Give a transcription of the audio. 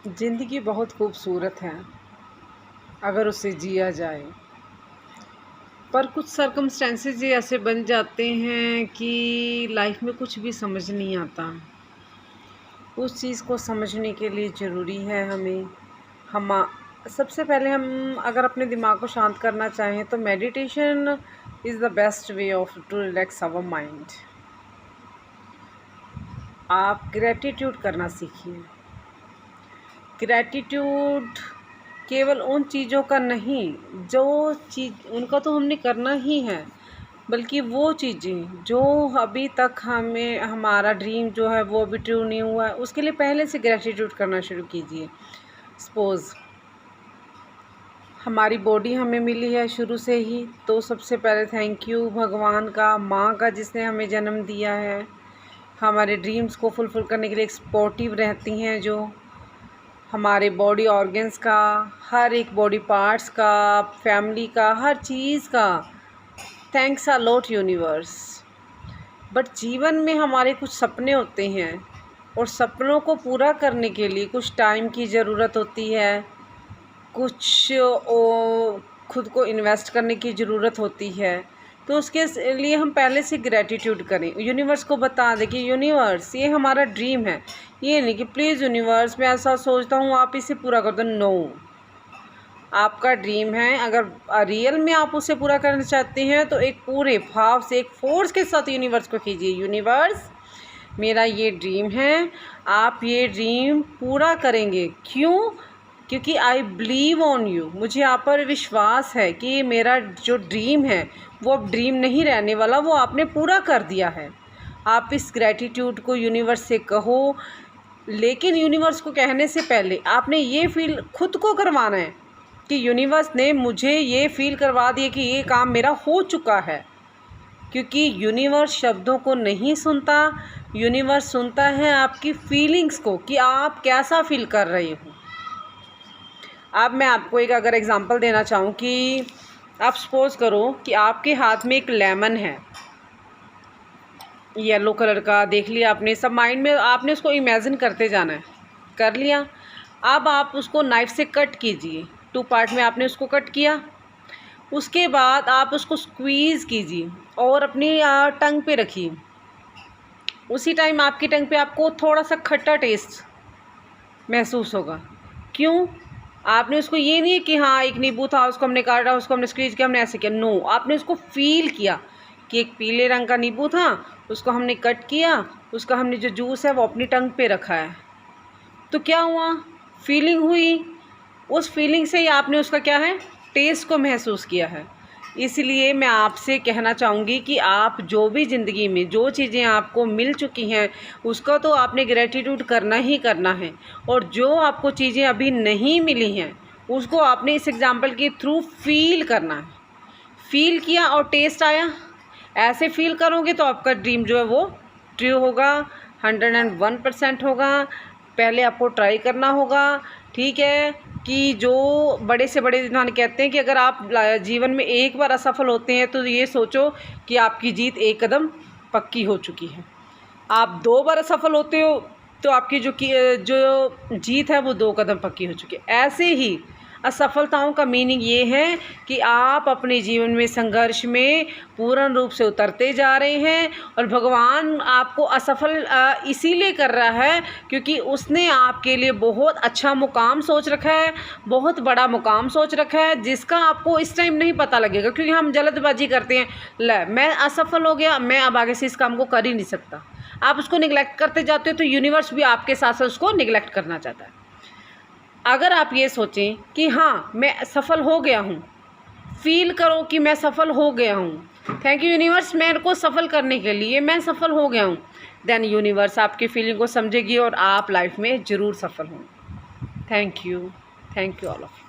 ज़िंदगी बहुत खूबसूरत है अगर उसे जिया जाए, पर कुछ सर्कमस्टेंसेस ये ऐसे बन जाते हैं कि लाइफ में कुछ भी समझ नहीं आता। उस चीज़ को समझने के लिए ज़रूरी है हम सबसे पहले हम अगर अपने दिमाग को शांत करना चाहें तो meditation is the best way of to relax our mind. आप ग्रैटिट्यूड करना सीखिए। ग्रैटिट्यूड केवल उन चीज़ों का नहीं जो चीज़ उनका तो हमने करना ही है, बल्कि वो चीज़ें जो अभी तक हमें हमारा ड्रीम जो है वो अभी ट्रू नहीं हुआ है, उसके लिए पहले से ग्रैटिट्यूड करना शुरू कीजिए। सपोज़ हमारी बॉडी हमें मिली है शुरू से ही, तो सबसे पहले थैंक यू भगवान का, माँ का जिसने हमें जन्म दिया है, हमारे ड्रीम्स को फुलफ़िल करने के लिए एक सपोर्टिव रहती हैं, जो हमारे बॉडी ऑर्गन्स का, हर एक बॉडी पार्ट्स का, फैमिली का, हर चीज़ का thanks a lot universe. But जीवन में हमारे कुछ सपने होते हैं और सपनों को पूरा करने के लिए कुछ टाइम की ज़रूरत होती है, कुछ खुद को इन्वेस्ट करने की ज़रूरत होती है। तो उसके लिए हम पहले से ग्रैटिट्यूड करें, यूनिवर्स को बता दें कि यूनिवर्स ये हमारा ड्रीम है, ये नहीं कि प्लीज़ यूनिवर्स मैं ऐसा सोचता हूँ आप इसे पूरा कर दो। नो, आपका ड्रीम है, अगर रियल में आप उसे पूरा करना चाहते हैं तो एक पूरे भाव से, एक फोर्स के साथ यूनिवर्स को कीजिए, यूनिवर्स मेरा ये ड्रीम है, आप ये ड्रीम पूरा करेंगे। क्यों? क्योंकि आई बिलीव ऑन यू, मुझे आप पर विश्वास है कि मेरा जो ड्रीम है वो अब ड्रीम नहीं रहने वाला, वो आपने पूरा कर दिया है। आप इस ग्रैटिट्यूड को यूनिवर्स से कहो, लेकिन यूनिवर्स को कहने से पहले आपने ये फील खुद को करवाना है कि यूनिवर्स ने मुझे ये फील करवा दिया कि ये काम मेरा हो चुका है। क्योंकि यूनिवर्स शब्दों को नहीं सुनता, यूनिवर्स सुनता है आपकी फीलिंग्स को, कि आप कैसा फील कर रहे हो। अब मैं आपको एक अगर एग्ज़ाम्पल देना चाहूँ कि आप सपोज़ करो कि आपके हाथ में एक लेमन है, येलो कलर का, देख लिया आपने, सब माइंड में आपने उसको इमेजिन करते जाना है, कर लिया। अब आप उसको नाइफ़ से कट कीजिए, 2 पार्ट में आपने उसको कट किया। उसके बाद आप उसको स्क्वीज़ कीजिए और अपनी टंग पे रखिए। उसी टाइम आपकी टंग पे आपको थोड़ा सा खट्टा टेस्ट महसूस होगा। क्यों? आपने उसको ये नहीं है कि हाँ एक नींबू था, उसको हमने काटा, उसको हमने स्क्वीज़ किया, हमने ऐसे किया। नो, आपने उसको फ़ील किया कि एक पीले रंग का नींबू था, उसको हमने कट किया, उसका हमने जो जूस है वो अपनी टंग पे रखा है। तो क्या हुआ? फीलिंग हुई। उस फीलिंग से ही आपने उसका क्या है, टेस्ट को महसूस किया है। इसलिए मैं आपसे कहना चाहूँगी कि आप जो भी ज़िंदगी में जो चीज़ें आपको मिल चुकी हैं उसका तो आपने ग्रैटिट्यूड करना ही करना है, और जो आपको चीज़ें अभी नहीं मिली हैं उसको आपने इस एग्ज़ाम्पल के थ्रू फ़ील करना है। फ़ील किया और टेस्ट आया, ऐसे फ़ील करोगे तो आपका ड्रीम जो है वो ट्रू होगा, 101% होगा। पहले आपको ट्राई करना होगा, ठीक है, कि जो बड़े से बड़े इंसान कहते हैं कि अगर आप जीवन में एक बार असफल होते हैं तो ये सोचो कि आपकी जीत एक कदम पक्की हो चुकी है। आप 2 बार असफल होते हो तो आपकी जो जीत है वो 2 कदम पक्की हो चुकी है। ऐसे ही असफलताओं का मीनिंग ये है कि आप अपने जीवन में संघर्ष में पूर्ण रूप से उतरते जा रहे हैं, और भगवान आपको असफल इसीलिए कर रहा है क्योंकि उसने आपके लिए बहुत अच्छा मुकाम सोच रखा है, बहुत बड़ा मुकाम सोच रखा है, जिसका आपको इस टाइम नहीं पता लगेगा। क्योंकि हम जल्दबाजी करते हैं, ले मैं असफल हो गया, मैं अब आगे से इस काम को कर ही नहीं सकता। आप उसको निगलेक्ट करते जाते हो तो यूनिवर्स भी आपके साथ साथ उसको निगलेक्ट करना चाहता है। अगर आप ये सोचें कि हाँ मैं सफल हो गया हूँ, फील करो कि मैं सफल हो गया हूँ, थैंक यू यूनिवर्स मेरे को सफल करने के लिए, मैं सफल हो गया हूँ, देन यूनिवर्स आपकी फीलिंग को समझेगी और आप लाइफ में ज़रूर सफल हों। Thank you all of you.